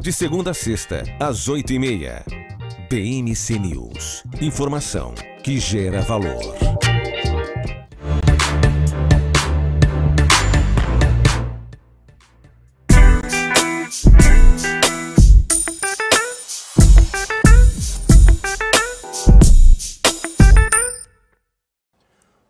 De segunda a sexta, às 8h30. BMC News. Informação que gera valor.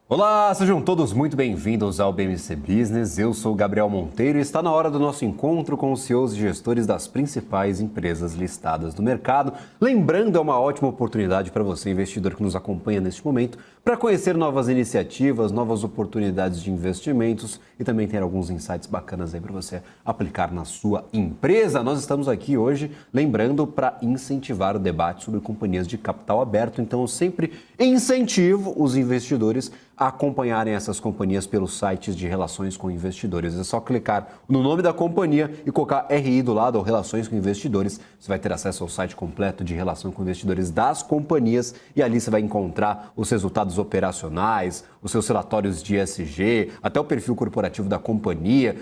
Olá, sejam todos muito bem-vindos ao BMC Business. Eu sou o Gabriel Monteiro e está na hora do nosso encontro com os CEOs e gestores das principais empresas listadas no mercado. Lembrando, é uma ótima oportunidade para você, investidor que nos acompanha neste momento, para conhecer novas iniciativas, novas oportunidades de investimentos e também ter alguns insights bacanas aí para você aplicar na sua empresa. Nós estamos aqui hoje, lembrando, para incentivar o debate sobre companhias de capital aberto. Então, eu sempre incentivo os investidores a acompanharem essas companhias pelos sites de relações com investidores. É só clicar no nome da companhia e colocar RI do lado, ou Relações com Investidores. Você vai ter acesso ao site completo de relação com investidores das companhias e ali você vai encontrar os resultados operacionais, os seus relatórios de ESG, até o perfil corporativo da companhia.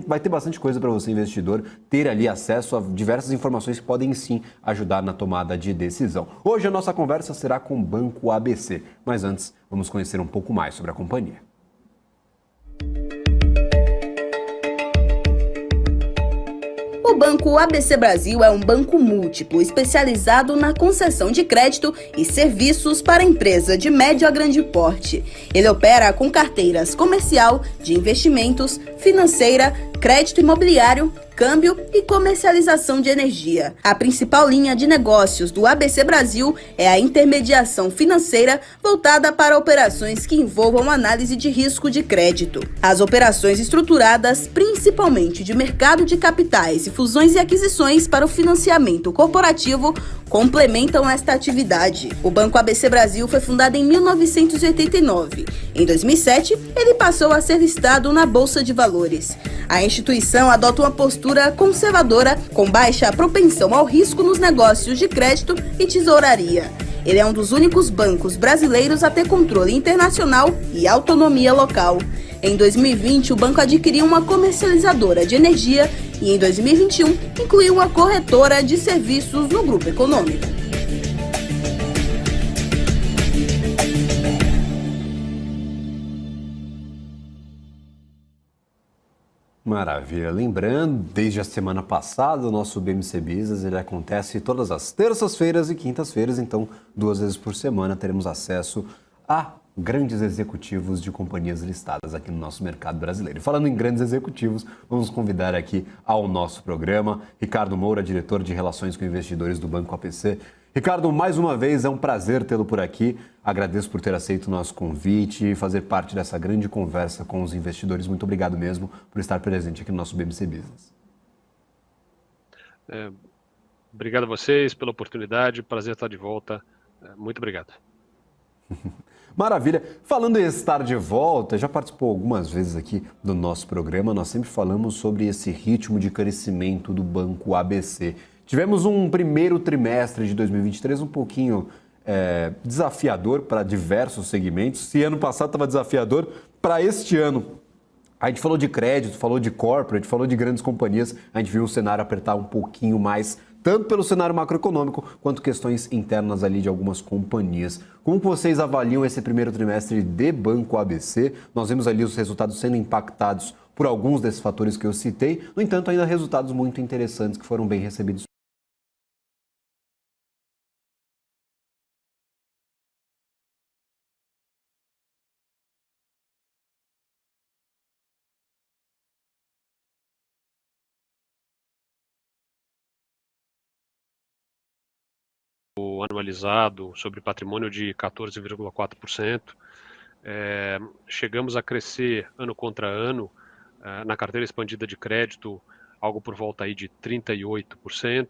Vai ter bastante coisa para você, investidor, ter ali acesso a diversas informações que podem sim ajudar na tomada de decisão. Hoje a nossa conversa será com o Banco ABC, mas antes vamos conhecer um pouco mais sobre a companhia. O Banco ABC Brasil é um banco múltiplo especializado na concessão de crédito e serviços para empresa de médio a grande porte. Ele opera com carteiras comercial, de investimentos, financeira, crédito imobiliário, câmbio e comercialização de energia. A principal linha de negócios do ABC Brasil é a intermediação financeira voltada para operações que envolvam análise de risco de crédito. As operações estruturadas, principalmente de mercado de capitais e fusões e aquisições para o financiamento corporativo, complementam esta atividade. O Banco ABC Brasil foi fundado em 1989. Em 2007, ele passou a ser listado na Bolsa de Valores. A instituição adota uma postura conservadora, com baixa propensão ao risco nos negócios de crédito e tesouraria. Ele é um dos únicos bancos brasileiros a ter controle internacional e autonomia local. Em 2020, o banco adquiriu uma comercializadora de energia e em 2021 incluiu uma corretora de serviços no grupo econômico. Maravilha. Lembrando, desde a semana passada, o nosso BMC Business ele acontece todas as terças-feiras e quintas-feiras, então 2 vezes por semana teremos acesso a grandes executivos de companhias listadas aqui no nosso mercado brasileiro. E falando em grandes executivos, vamos convidar aqui ao nosso programa Ricardo Moura, diretor de Relações com Investidores do Banco ABC. Ricardo, mais uma vez é um prazer tê-lo por aqui. Agradeço por ter aceito o nosso convite e fazer parte dessa grande conversa com os investidores. Muito obrigado mesmo por estar presente aqui no nosso BMC Business. Obrigado a vocês pela oportunidade. Prazer estar de volta. Muito obrigado. Maravilha. Falando em estar de volta, já participou algumas vezes aqui do nosso programa, nós sempre falamos sobre esse ritmo de crescimento do Banco ABC. Tivemos um primeiro trimestre de 2023 um pouquinho desafiador para diversos segmentos. Se ano passado estava desafiador, para este ano a gente falou de crédito, falou de corporate, falou de grandes companhias, a gente viu o cenário apertar um pouquinho mais, tanto pelo cenário macroeconômico, quanto questões internas ali de algumas companhias. Como vocês avaliam esse primeiro trimestre de Banco ABC? Nós vemos ali os resultados sendo impactados por alguns desses fatores que eu citei, no entanto, ainda resultados muito interessantes que foram bem recebidos. Anualizado sobre patrimônio de 14,4%. Chegamos a crescer ano contra ano na carteira expandida de crédito, algo por volta aí de 38%,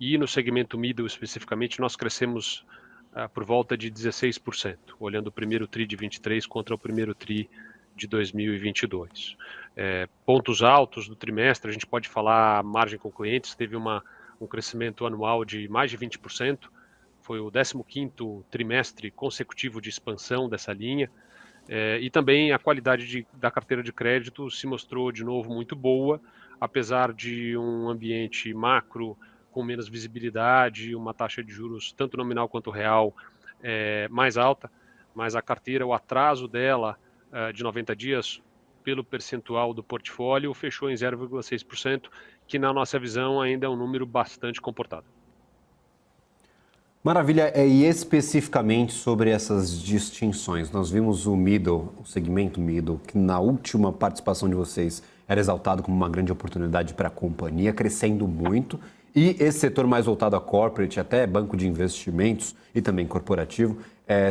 e no segmento middle especificamente nós crescemos por volta de 16%, olhando o primeiro TRI de 23 contra o primeiro TRI de 2022. Pontos altos do trimestre, a gente pode falar a margem com clientes, teve um crescimento anual de mais de 20%, foi o 15º trimestre consecutivo de expansão dessa linha, e também a qualidade da carteira de crédito se mostrou de novo muito boa, apesar de um ambiente macro com menos visibilidade, uma taxa de juros tanto nominal quanto real mais alta, mas a carteira, o atraso dela de 90 dias, pelo percentual do portfólio, fechou em 0,6%, que na nossa visão ainda é um número bastante comportado. Maravilha, e especificamente sobre essas distinções, nós vimos o middle, o segmento middle, que na última participação de vocês era exaltado como uma grande oportunidade para a companhia, crescendo muito, e esse setor mais voltado a corporate, até banco de investimentos e também corporativo,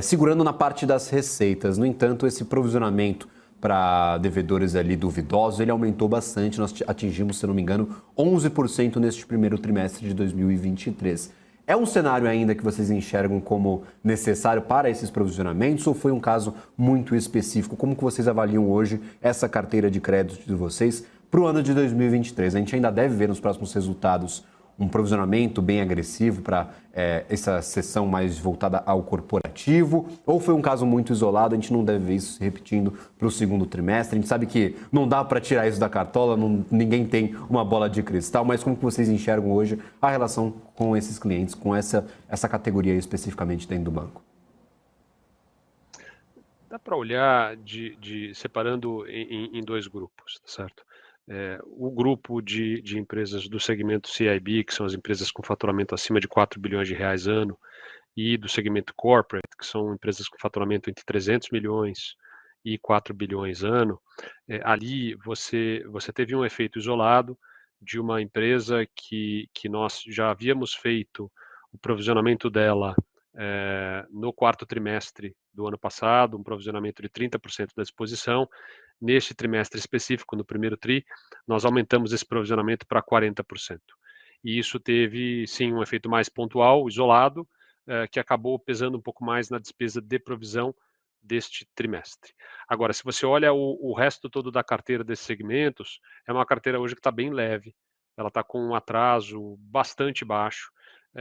segurando na parte das receitas. No entanto, esse provisionamento para devedores ali duvidosos, ele aumentou bastante, nós atingimos, se não me engano, 11% neste primeiro trimestre de 2023. É um cenário ainda que vocês enxergam como necessário para esses provisionamentos ou foi um caso muito específico? Como que vocês avaliam hoje essa carteira de crédito de vocês para o ano de 2023? A gente ainda deve ver nos próximos resultados um provisionamento bem agressivo para essa seção mais voltada ao corporativo? Ou foi um caso muito isolado, a gente não deve ver isso se repetindo para o segundo trimestre? A gente sabe que não dá para tirar isso da cartola, ninguém tem uma bola de cristal, mas como que vocês enxergam hoje a relação com esses clientes, com essa categoria especificamente dentro do banco? Dá para olhar separando em dois grupos, tá certo? O grupo de empresas do segmento CIB, que são as empresas com faturamento acima de 4 bilhões de reais ano, e do segmento corporate, que são empresas com faturamento entre 300 milhões e 4 bilhões ano, ali você teve um efeito isolado de uma empresa que nós já havíamos feito o provisionamento dela no quarto trimestre do ano passado, um provisionamento de 30% da exposição. Neste trimestre específico, no primeiro TRI, nós aumentamos esse provisionamento para 40%. E isso teve, sim, um efeito mais pontual, isolado, que acabou pesando um pouco mais na despesa de provisão deste trimestre. Agora, se você olha o resto todo da carteira desses segmentos, é uma carteira hoje que está bem leve, ela está com um atraso bastante baixo.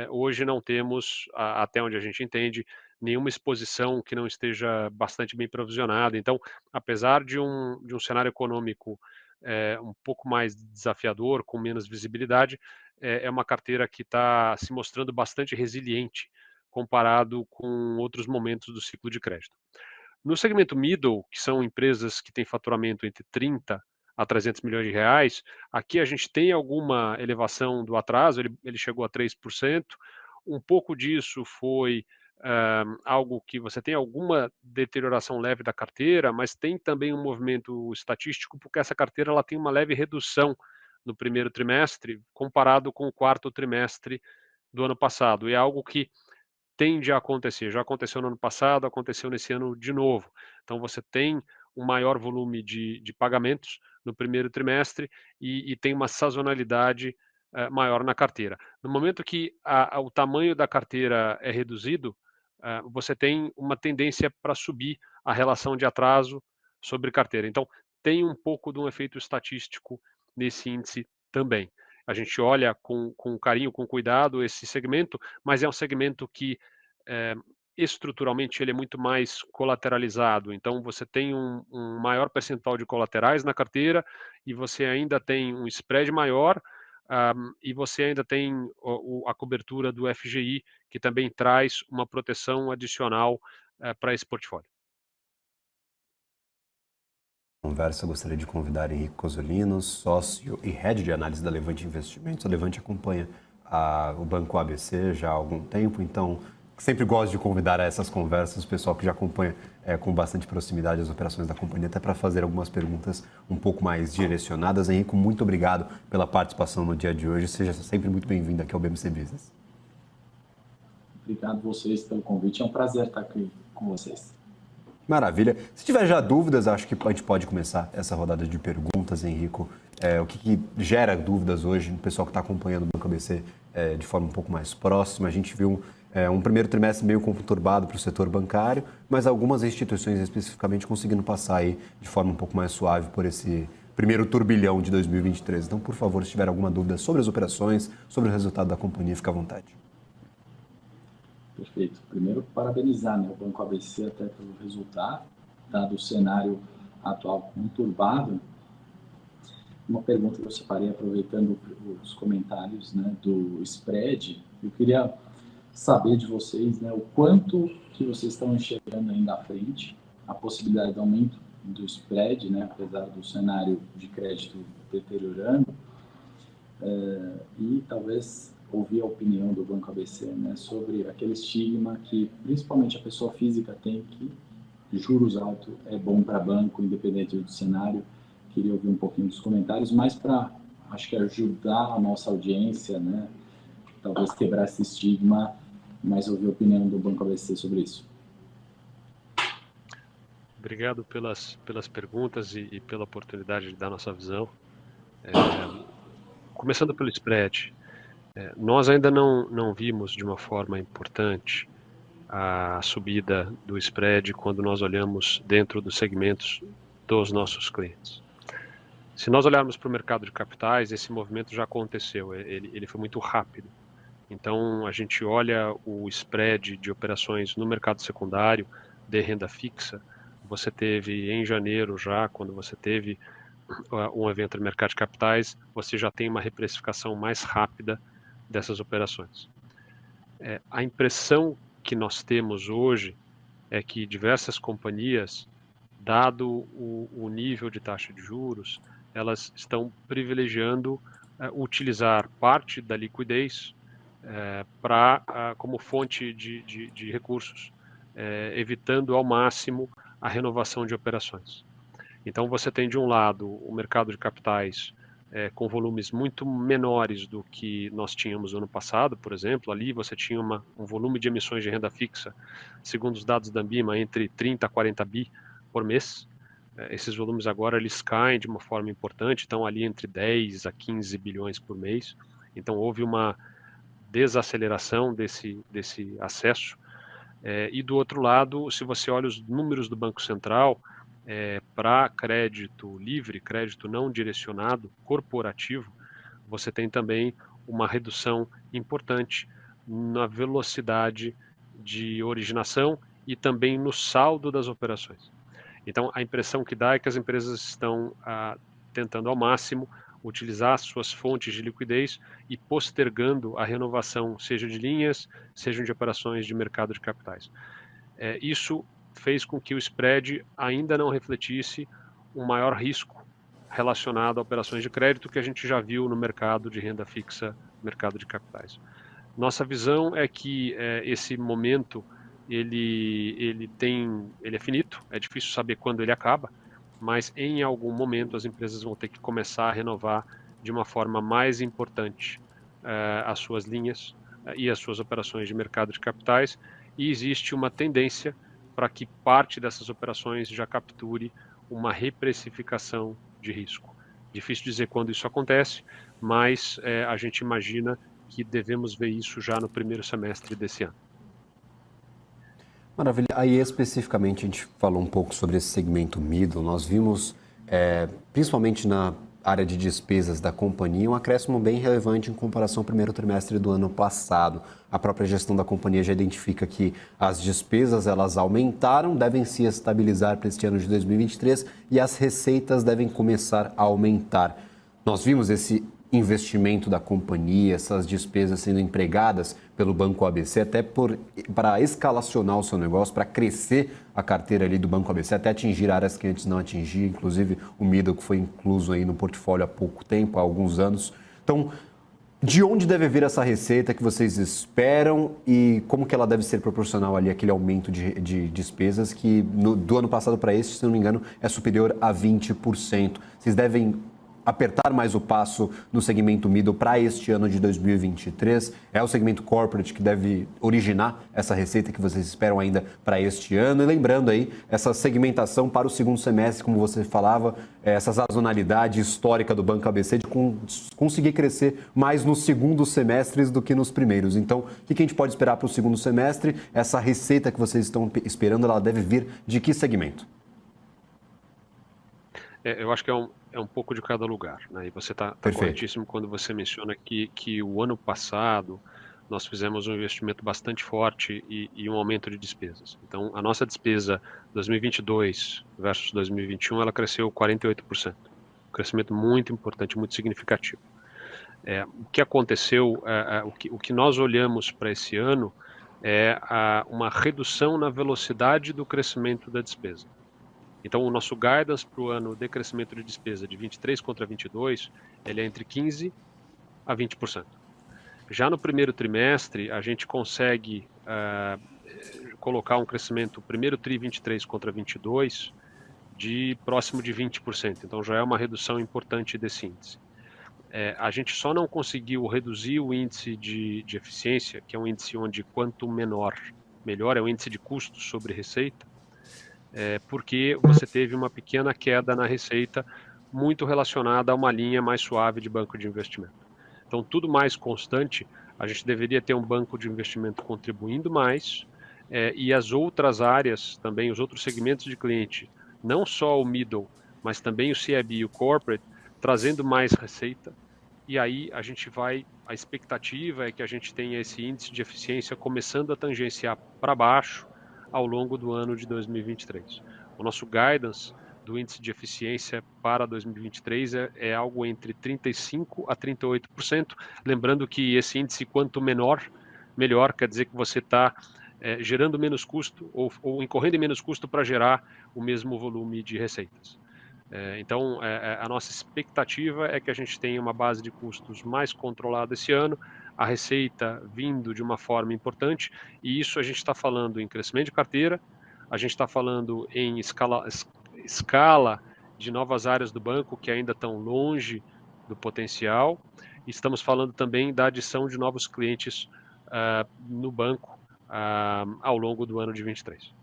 Hoje não temos, até onde a gente entende, nenhuma exposição que não esteja bastante bem provisionada. Então, apesar de um cenário econômico um pouco mais desafiador, com menos visibilidade, é uma carteira que está se mostrando bastante resiliente comparado com outros momentos do ciclo de crédito. No segmento middle, que são empresas que têm faturamento entre 30 a 300 milhões de reais, aqui a gente tem alguma elevação do atraso, ele chegou a 3%. Um pouco disso foi algo que você tem alguma deterioração leve da carteira, mas tem também um movimento estatístico, porque essa carteira ela tem uma leve redução no primeiro trimestre, comparado com o quarto trimestre do ano passado. E é algo que tende a acontecer. Já aconteceu no ano passado, aconteceu nesse ano de novo. Então, você tem um maior volume de pagamentos no primeiro trimestre e tem uma sazonalidade maior na carteira. No momento que o tamanho da carteira é reduzido, você tem uma tendência para subir a relação de atraso sobre carteira. Então, tem um pouco de um efeito estatístico nesse índice também. A gente olha com carinho, com cuidado esse segmento, mas é um segmento que estruturalmente ele é muito mais colateralizado. Então, você tem um maior percentual de colaterais na carteira e você ainda tem um spread maior, e você ainda tem a cobertura do FGI, que também traz uma proteção adicional para esse portfólio. Conversa, gostaria de convidar Henrique Cozzolino, sócio e head de análise da Levante Investimentos. A Levante acompanha o Banco ABC já há algum tempo, então sempre gosto de convidar a essas conversas o pessoal que já acompanha com bastante proximidade as operações da companhia, até para fazer algumas perguntas um pouco mais direcionadas. Henrique, muito obrigado pela participação no dia de hoje. Seja sempre muito bem-vindo aqui ao BMC Business. Obrigado a vocês pelo convite. É um prazer estar aqui com vocês. Maravilha. Se tiver já dúvidas, acho que a gente pode começar essa rodada de perguntas, Henrico. O que gera dúvidas hoje no pessoal que está acompanhando o Banco ABC de forma um pouco mais próxima? A gente viu um primeiro trimestre meio conturbado para o setor bancário, mas algumas instituições especificamente conseguindo passar aí de forma um pouco mais suave por esse primeiro turbilhão de 2023. Então, por favor, se tiver alguma dúvida sobre as operações, sobre o resultado da companhia, fique à vontade. Perfeito. Primeiro, parabenizar o Banco ABC até pelo resultado, dado o cenário atual conturbado. uma pergunta que eu separei aproveitando os comentários, né, do spread. Eu queria saber de vocês, né, o quanto que vocês estão enxergando ainda à frente a possibilidade de aumento do spread, né, apesar do cenário de crédito deteriorando, e talvez ouvir a opinião do Banco ABC, né, sobre aquele estigma que principalmente a pessoa física tem, que juros altos é bom para banco, independente do cenário. Queria ouvir um pouquinho dos comentários, mas para, acho que ajudar a nossa audiência, né, talvez quebrar esse estigma, mas ouvir a opinião do Banco ABC sobre isso. Obrigado pelas perguntas e pela oportunidade de dar nossa visão. Começando pelo spread, nós ainda não vimos de uma forma importante a subida do spread quando nós olhamos dentro dos segmentos dos nossos clientes. Se nós olharmos para o mercado de capitais, esse movimento já aconteceu, ele foi muito rápido. Então, a gente olha o spread de operações no mercado secundário de renda fixa. Você teve em janeiro já, quando você teve um evento no mercado de capitais, você já tem uma reprecificação mais rápida dessas operações. A impressão que nós temos hoje é que diversas companhias, dado o nível de taxa de juros, elas estão privilegiando utilizar parte da liquidez como fonte de recursos, evitando ao máximo a renovação de operações. Então você tem de um lado o mercado de capitais com volumes muito menores do que nós tínhamos no ano passado, por exemplo. Ali você tinha um volume de emissões de renda fixa, segundo os dados da Ambima, entre 30 a 40 bi por mês. Esses volumes agora eles caem de uma forma importante, estão ali entre 10 a 15 bilhões por mês. Então houve uma desaceleração desse acesso. E do outro lado, se você olha os números do Banco Central, para crédito livre, crédito não direcionado, corporativo, você tem também uma redução importante na velocidade de originação e também no saldo das operações. Então, a impressão que dá é que as empresas estão tentando ao máximo utilizar suas fontes de liquidez e postergando a renovação, seja de linhas, seja de operações de mercado de capitais. Isso fez com que o spread ainda não refletisse um maior risco relacionado a operações de crédito que a gente já viu no mercado de renda fixa, mercado de capitais. Nossa visão é que esse momento ele é finito, é difícil saber quando ele acaba, mas em algum momento as empresas vão ter que começar a renovar de uma forma mais importante as suas linhas e as suas operações de mercado de capitais, e existe uma tendência para que parte dessas operações já capture uma reprecificação de risco. Difícil dizer quando isso acontece, mas a gente imagina que devemos ver isso já no primeiro semestre desse ano. Maravilha. Aí especificamente a gente falou um pouco sobre esse segmento middle. Nós vimos, principalmente na área de despesas da companhia, um acréscimo bem relevante em comparação ao primeiro trimestre do ano passado. A própria gestão da companhia já identifica que as despesas elas aumentaram, devem se estabilizar para este ano de 2023 e as receitas devem começar a aumentar. Nós vimos esse investimento da companhia, essas despesas sendo empregadas pelo Banco ABC, até para escalacionar o seu negócio, para crescer a carteira ali do Banco ABC, até atingir áreas que antes não atingia, inclusive o middle que foi incluso aí no portfólio há pouco tempo, há alguns anos. Então, de onde deve vir essa receita que vocês esperam e como que ela deve ser proporcional ali àquele aumento de despesas que do ano passado para este, se não me engano, é superior a 20%. Vocês devem apertar mais o passo no segmento middle para este ano de 2023? É o segmento corporate que deve originar essa receita que vocês esperam ainda para este ano? E lembrando aí, essa segmentação para o segundo semestre, como você falava, essa sazonalidade histórica do Banco ABC de conseguir crescer mais nos segundos semestres do que nos primeiros. Então, o que a gente pode esperar para o segundo semestre? Essa receita que vocês estão esperando, ela deve vir de que segmento? Eu acho que é um pouco de cada lugar, né? E você está corretíssimo quando você menciona que o ano passado nós fizemos um investimento bastante forte e um aumento de despesas. Então, a nossa despesa 2022 versus 2021, ela cresceu 48%. crescimento muito importante, muito significativo. O que aconteceu, o que nós olhamos para esse ano é uma redução na velocidade do crescimento da despesa. Então, o nosso guidance para o ano de crescimento de despesa de 23 contra 22, ele é entre 15% a 20%. Já no primeiro trimestre, a gente consegue colocar um crescimento, primeiro tri 23 contra 22, de próximo de 20%. Então, já é uma redução importante desse índice. A gente só não conseguiu reduzir o índice de eficiência, que é um índice onde quanto menor, melhor, é o índice de custo sobre receita, porque você teve uma pequena queda na receita, muito relacionada a uma linha mais suave de banco de investimento. Então, tudo mais constante, a gente deveria ter um banco de investimento contribuindo mais, e as outras áreas, também os outros segmentos de cliente, não só o middle, mas também o CIB e o corporate, trazendo mais receita, e aí a expectativa é que a gente tenha esse índice de eficiência começando a tangenciar para baixo ao longo do ano de 2023. O nosso guidance do índice de eficiência para 2023 é algo entre 35% a 38%, lembrando que esse índice, quanto menor, melhor, quer dizer que você está gerando menos custo ou incorrendo em menos custo para gerar o mesmo volume de receitas. Então, a nossa expectativa é que a gente tenha uma base de custos mais controlada esse ano, a receita vindo de uma forma importante, e isso a gente está falando em crescimento de carteira, a gente está falando em escala de novas áreas do banco que ainda estão longe do potencial, e estamos falando também da adição de novos clientes no banco ao longo do ano de 2023.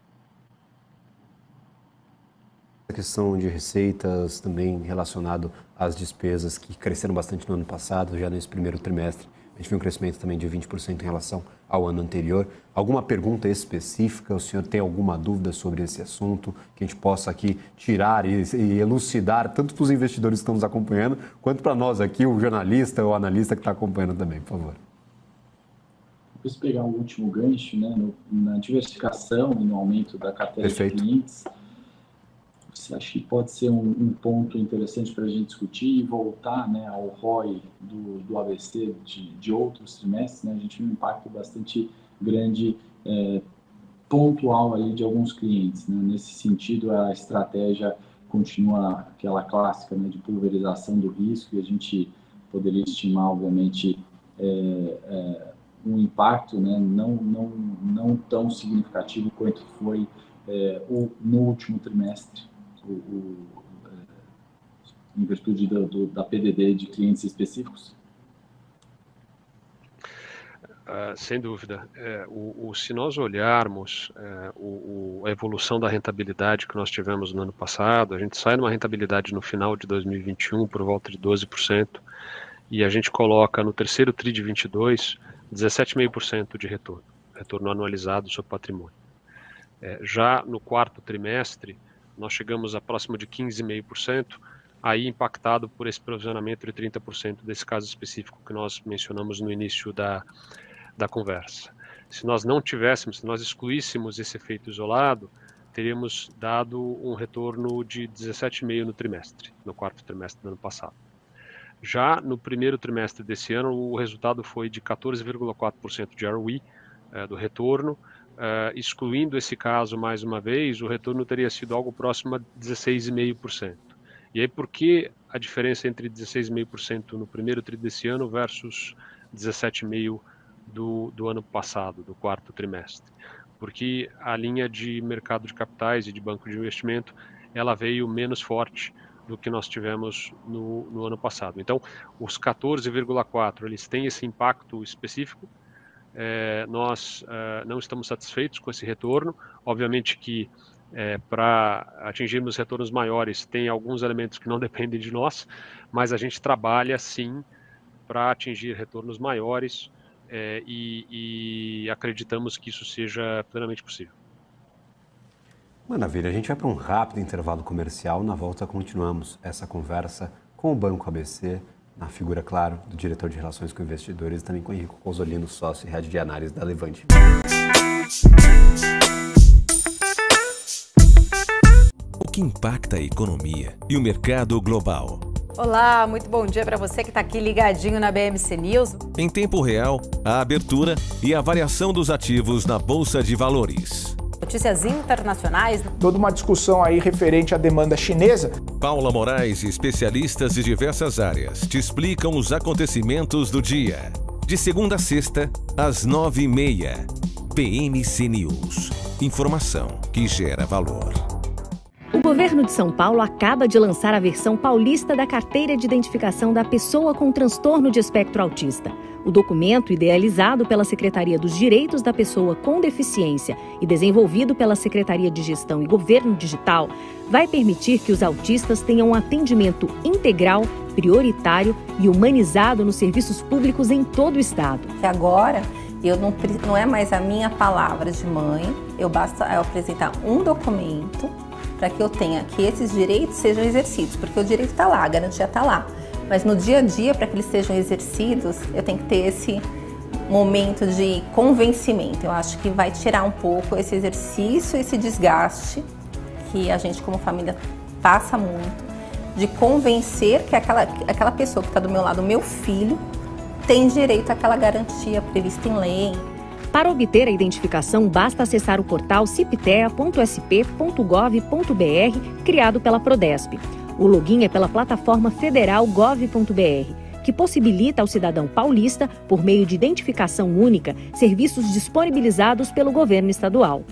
A questão de receitas também relacionado às despesas que cresceram bastante no ano passado, já nesse primeiro trimestre. A gente viu um crescimento também de 20% em relação ao ano anterior. Alguma pergunta específica? O senhor tem alguma dúvida sobre esse assunto que a gente possa aqui tirar e elucidar, tanto para os investidores que estão nos acompanhando, quanto para nós aqui, o jornalista ou analista que está acompanhando também, por favor. Preciso pegar um último gancho, né, na diversificação e no aumento da carteira Perfeito. de clientes. Acho que pode ser um ponto interessante para a gente discutir e voltar, né, ao ROI do ABC de outros trimestres. Né? A gente tem um impacto bastante grande, pontual ali de alguns clientes. Né? Nesse sentido, a estratégia continua aquela clássica, né, de pulverização do risco, e a gente poderia estimar, obviamente, um impacto, né, não tão significativo quanto foi no último trimestre. Em virtude da PDD de clientes específicos? Sem dúvida. Se nós olharmos a evolução da rentabilidade que nós tivemos no ano passado, a gente sai numa rentabilidade no final de 2021 por volta de 12%, e a gente coloca no terceiro TRI de 22, 17,5% de retorno anualizado sobre patrimônio. Já no quarto trimestre, nós chegamos a próximo de 15,5%, aí impactado por esse provisionamento de 30% desse caso específico que nós mencionamos no início da conversa. Se nós excluíssemos esse efeito isolado, teríamos dado um retorno de 17,5% no quarto trimestre do ano passado. Já no primeiro trimestre desse ano, o resultado foi de 14,4% de ROE do retorno. Excluindo esse caso mais uma vez, o retorno teria sido algo próximo a 16,5%. E aí, por que a diferença entre 16,5% no primeiro tri desse ano versus 17,5% do ano passado, do quarto trimestre? Porque a linha de mercado de capitais e de banco de investimento, ela veio menos forte do que nós tivemos no ano passado. Então, os 14,4%, eles têm esse impacto específico. Nós não estamos satisfeitos com esse retorno. Obviamente que para atingirmos retornos maiores tem alguns elementos que não dependem de nós, mas a gente trabalha sim para atingir retornos maiores e acreditamos que isso seja plenamente possível. Maravilha, a gente vai para um rápido intervalo comercial. Na volta continuamos essa conversa com o Banco ABC, na figura, claro, do diretor de Relações com Investidores, e também com Henrico Cozzolino, sócio e head de análise da Levante. O que impacta a economia e o mercado global? Olá, muito bom dia para você que está aqui ligadinho na BMC News. Em tempo real, a abertura e a variação dos ativos na Bolsa de Valores. Notícias internacionais. Toda uma discussão aí referente à demanda chinesa. Paula Moraes e especialistas de diversas áreas te explicam os acontecimentos do dia. De segunda a sexta, às 9h30. BMC News. Informação que gera valor. O governo de São Paulo acaba de lançar a versão paulista da Carteira de Identificação da Pessoa com Transtorno de Espectro Autista. O documento, idealizado pela Secretaria dos Direitos da Pessoa com Deficiência e desenvolvido pela Secretaria de Gestão e Governo Digital, vai permitir que os autistas tenham um atendimento integral, prioritário e humanizado nos serviços públicos em todo o estado. Agora, não é mais a minha palavra de mãe, basta eu apresentar um documento para que eu tenha que esses direitos sejam exercidos, porque o direito está lá, a garantia está lá. Mas no dia a dia, para que eles sejam exercidos, eu tenho que ter esse momento de convencimento. Eu acho que vai tirar um pouco esse exercício, esse desgaste que a gente como família passa muito, de convencer que aquela pessoa que está do meu lado, o meu filho, tem direito àquela garantia prevista em lei. Para obter a identificação, basta acessar o portal ciptea.sp.gov.br, criado pela Prodesp. O login é pela plataforma federal gov.br, que possibilita ao cidadão paulista, por meio de identificação única, serviços disponibilizados pelo governo estadual.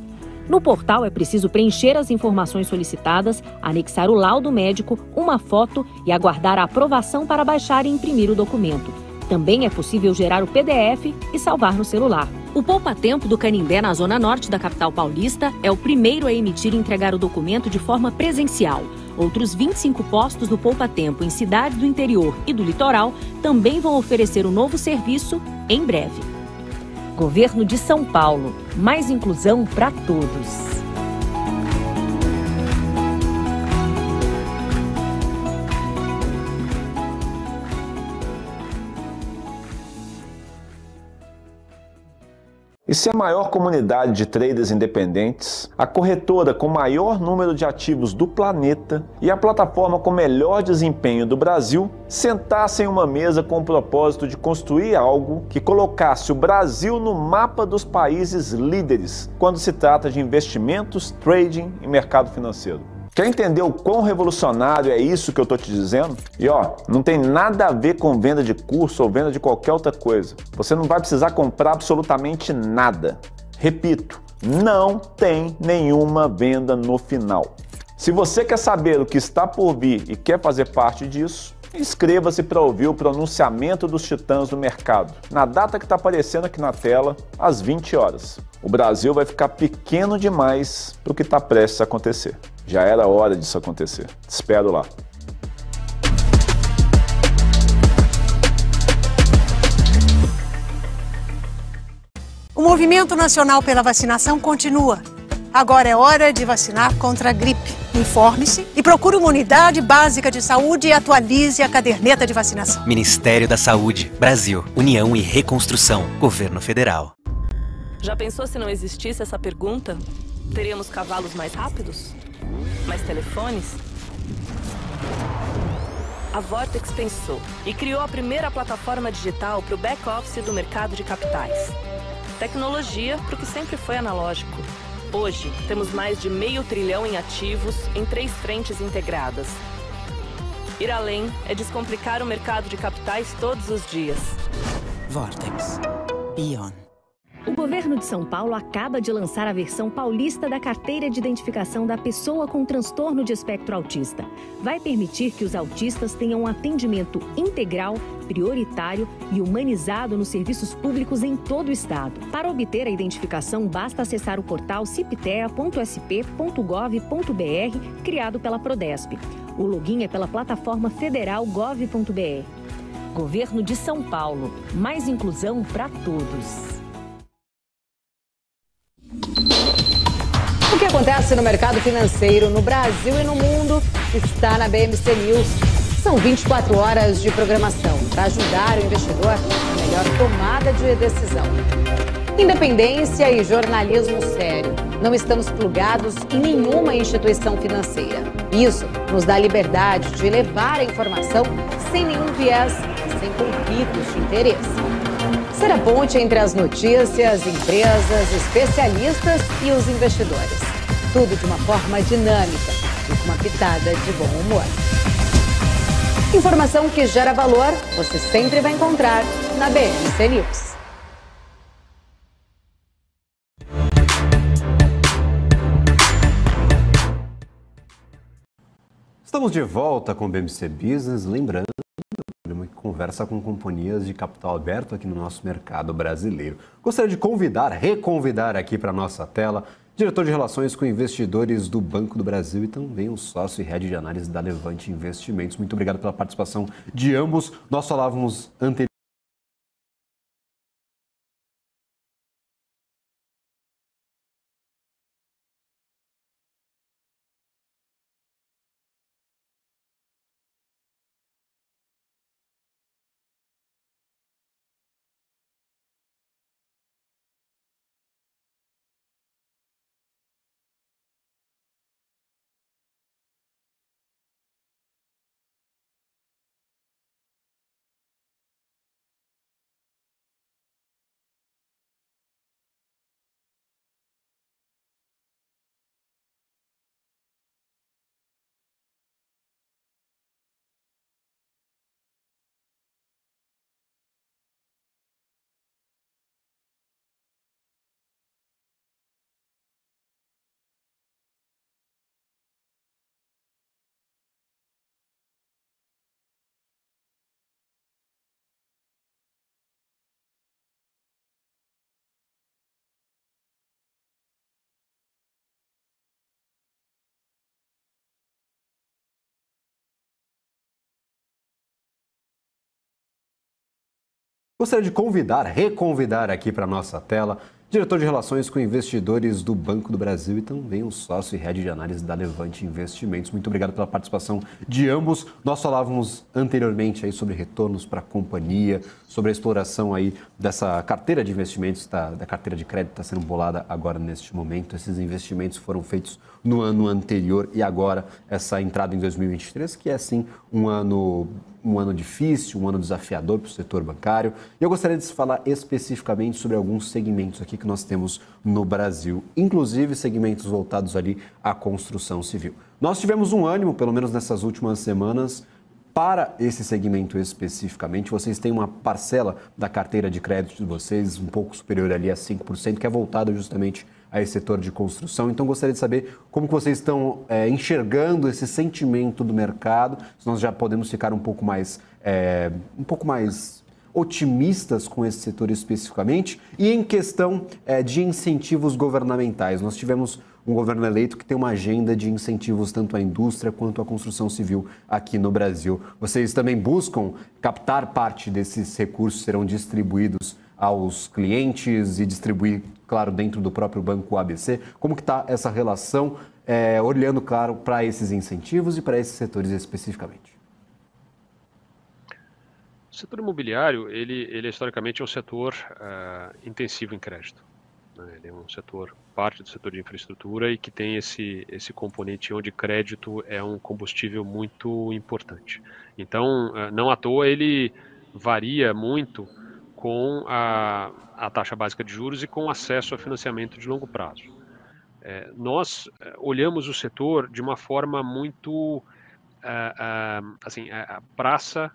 No portal é preciso preencher as informações solicitadas, anexar o laudo médico, uma foto e aguardar a aprovação para baixar e imprimir o documento. Também é possível gerar o PDF e salvar no celular. O Poupa Tempo do Canindé, na zona norte da capital paulista, é o primeiro a emitir e entregar o documento de forma presencial. Outros 25 postos do Poupa Tempo em cidades do interior e do litoral também vão oferecer o novo serviço em breve. Governo de São Paulo. Mais inclusão para todos. E se a maior comunidade de traders independentes, a corretora com maior número de ativos do planeta e a plataforma com melhor desempenho do Brasil sentassem em uma mesa com o propósito de construir algo que colocasse o Brasil no mapa dos países líderes quando se trata de investimentos, trading e mercado financeiro? Quer entender o quão revolucionário é isso que eu tô te dizendo? E não tem nada a ver com venda de curso ou venda de qualquer outra coisa. Você não vai precisar comprar absolutamente nada. Repito, não tem nenhuma venda no final. Se você quer saber o que está por vir e quer fazer parte disso, inscreva-se para ouvir o pronunciamento dos titãs do mercado, na data que está aparecendo aqui na tela, às 20 horas. O Brasil vai ficar pequeno demais para o que está prestes a acontecer. Já era hora disso acontecer. Te espero lá. O movimento nacional pela vacinação continua. Agora é hora de vacinar contra a gripe. Informe-se e procure uma unidade básica de saúde e atualize a caderneta de vacinação. Ministério da Saúde, Brasil, União e Reconstrução, Governo Federal. Já pensou se não existisse essa pergunta? Teríamos cavalos mais rápidos? Mais telefones? A Vortex pensou e criou a primeira plataforma digital para o back-office do mercado de capitais. Tecnologia para o que sempre foi analógico. Hoje, temos mais de $500 bilhão em ativos em 3 frentes integradas. Ir além é descomplicar o mercado de capitais todos os dias. Vortex. Beyond. O governo de São Paulo acaba de lançar a versão paulista da Carteira de Identificação da Pessoa com Transtorno de Espectro Autista. Vai permitir que os autistas tenham um atendimento integral, prioritário e humanizado nos serviços públicos em todo o estado. Para obter a identificação, basta acessar o portal ciptea.sp.gov.br, criado pela Prodesp. O login é pela plataforma federal gov.br. Governo de São Paulo. Mais inclusão para todos. O que acontece no mercado financeiro no Brasil e no mundo está na BMC News. São 24 horas de programação para ajudar o investidor na melhor tomada de decisão. Independência e jornalismo sério. Não estamos plugados em nenhuma instituição financeira. Isso nos dá liberdade de levar a informação sem nenhum viés, sem conflitos de interesse. Ser a ponte entre as notícias, empresas, especialistas e os investidores. Tudo de uma forma dinâmica e com uma pitada de bom humor. Informação que gera valor, você sempre vai encontrar na BMC News. Estamos de volta com o BMC Business, lembrando que conversa com companhias de capital aberto aqui no nosso mercado brasileiro. Gostaria de reconvidar aqui para a nossa tela, diretor de Relações com Investidores do Banco do Brasil e também o sócio e head de análise da Levante Investimentos. Muito obrigado pela participação de ambos. Nós falávamos anteriormente. Gostaria de reconvidar aqui para a nossa tela, diretor de Relações com Investidores do Banco do Brasil e também o sócio e head de análise da Levante Investimentos. Muito obrigado pela participação de ambos. Nós falávamos anteriormente aí sobre retornos para a companhia, sobre a exploração aí dessa carteira de investimentos, da carteira de crédito que está sendo bolada agora neste momento. Esses investimentos foram feitos no ano anterior e agora essa entrada em 2023, que é sim um ano difícil, um ano desafiador para o setor bancário. E eu gostaria de falar especificamente sobre alguns segmentos aqui que nós temos no Brasil, inclusive segmentos voltados ali à construção civil. Nós tivemos um ânimo, pelo menos nessas últimas semanas, para esse segmento especificamente. Vocês têm uma parcela da carteira de crédito de vocês um pouco superior ali a 5%, que é voltada justamente a esse setor de construção. Então, gostaria de saber como que vocês estão enxergando esse sentimento do mercado, se nós já podemos ficar um pouco mais otimistas com esse setor especificamente. E em questão de incentivos governamentais, nós tivemos um governo eleito que tem uma agenda de incentivos tanto à indústria quanto à construção civil aqui no Brasil. Vocês também buscam captar parte desses recursos, serão distribuídos aos clientes e distribuir, claro, dentro do próprio Banco ABC. Como que está essa relação, olhando, claro, para esses incentivos e para esses setores especificamente? O setor imobiliário, ele historicamente é um setor intensivo em crédito. Ele é um setor, parte do setor de infraestrutura e que tem esse componente onde crédito é um combustível muito importante. Então, não à toa ele varia muito com a taxa básica de juros e com acesso a financiamento de longo prazo. Nós olhamos o setor de uma forma muito, assim, a praça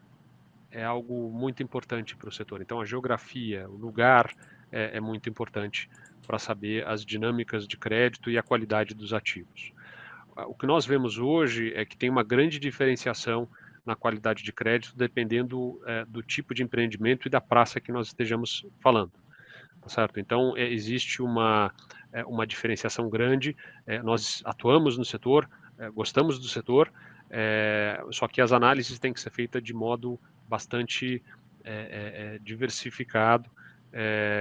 é algo muito importante para o setor. Então, a geografia, o lugar é muito importante para saber as dinâmicas de crédito e a qualidade dos ativos. O que nós vemos hoje é que tem uma grande diferenciação na qualidade de crédito, dependendo do tipo de empreendimento e da praça que nós estejamos falando. Tá certo? Então, existe uma diferenciação grande. Nós atuamos no setor, gostamos do setor, só que as análises têm que ser feitas de modo bastante diversificado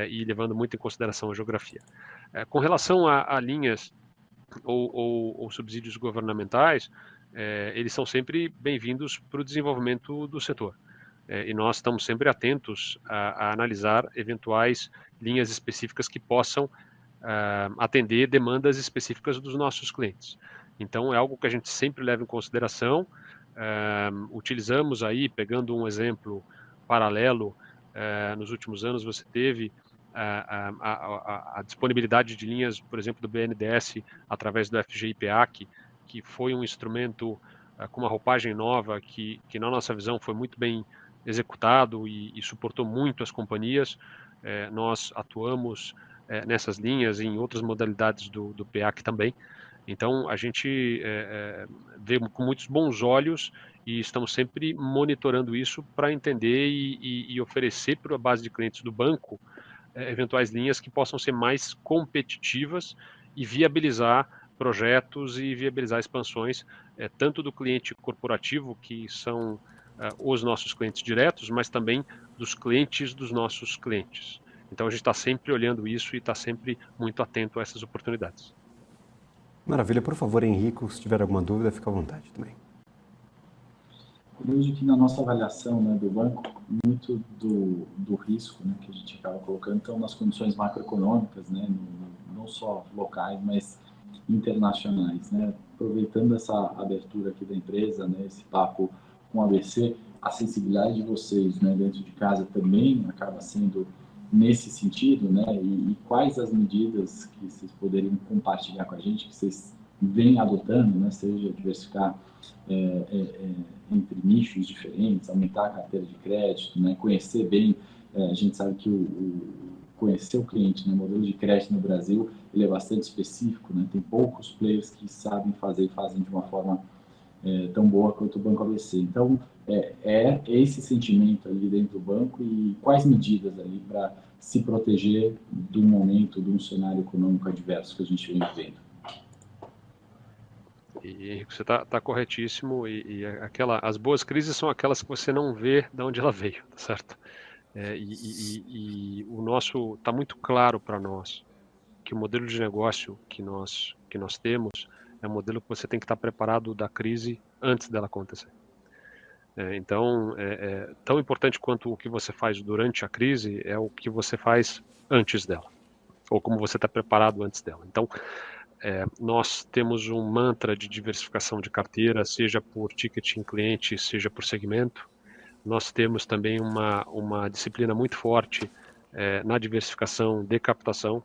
e levando muito em consideração a geografia. Com relação a linhas ou subsídios governamentais, eles são sempre bem-vindos para o desenvolvimento do setor. E nós estamos sempre atentos a analisar eventuais linhas específicas que possam atender demandas específicas dos nossos clientes. Então, é algo que a gente sempre leva em consideração. Utilizamos aí, pegando um exemplo paralelo, nos últimos anos você teve a disponibilidade de linhas, por exemplo, do BNDES através do FGI-PEAC, que foi um instrumento com uma roupagem nova que na nossa visão foi muito bem executado e suportou muito as companhias. Nós atuamos nessas linhas e em outras modalidades do PEAC também. Então, a gente vê com muitos bons olhos e estamos sempre monitorando isso para entender e oferecer para a base de clientes do banco eventuais linhas que possam ser mais competitivas e viabilizar projetos e viabilizar expansões, tanto do cliente corporativo, que são os nossos clientes diretos, mas também dos clientes dos nossos clientes. Então, a gente está sempre olhando isso e está sempre muito atento a essas oportunidades. Maravilha. Por favor, Henrico, se tiver alguma dúvida, fica à vontade também. Curioso que na nossa avaliação, né, do banco, muito do risco, né, que a gente acaba colocando estão nas condições macroeconômicas, né, não só locais, mas internacionais, né? Aproveitando essa abertura aqui da empresa, né, esse papo com a ABC, a sensibilidade de vocês, né, dentro de casa também acaba sendo nesse sentido, né? E quais as medidas que vocês poderiam compartilhar com a gente, que vocês vêm adotando, né? Seja diversificar entre nichos diferentes, aumentar a carteira de crédito, né? Conhecer bem, a gente sabe que conhecer o cliente, né? O modelo de crédito no Brasil, ele é bastante específico, né? Tem poucos players que sabem fazer e fazem de uma forma tão boa quanto o Banco ABC. Então, é esse sentimento ali dentro do banco e quais medidas ali para se proteger do momento, de um cenário econômico adverso que a gente vem vivendo. E Henrique, você está corretíssimo as boas crises são aquelas que você não vê de onde ela veio, tá certo? O nosso está muito claro para nós que o modelo de negócio que nós temos é um modelo que você tem que estar preparado da crise antes dela acontecer. Então, tão importante quanto o que você faz durante a crise é o que você faz antes dela, ou como você está preparado antes dela. Então, nós temos um mantra de diversificação de carteira, seja por ticket em cliente, seja por segmento. Nós temos também uma disciplina muito forte na diversificação de captação.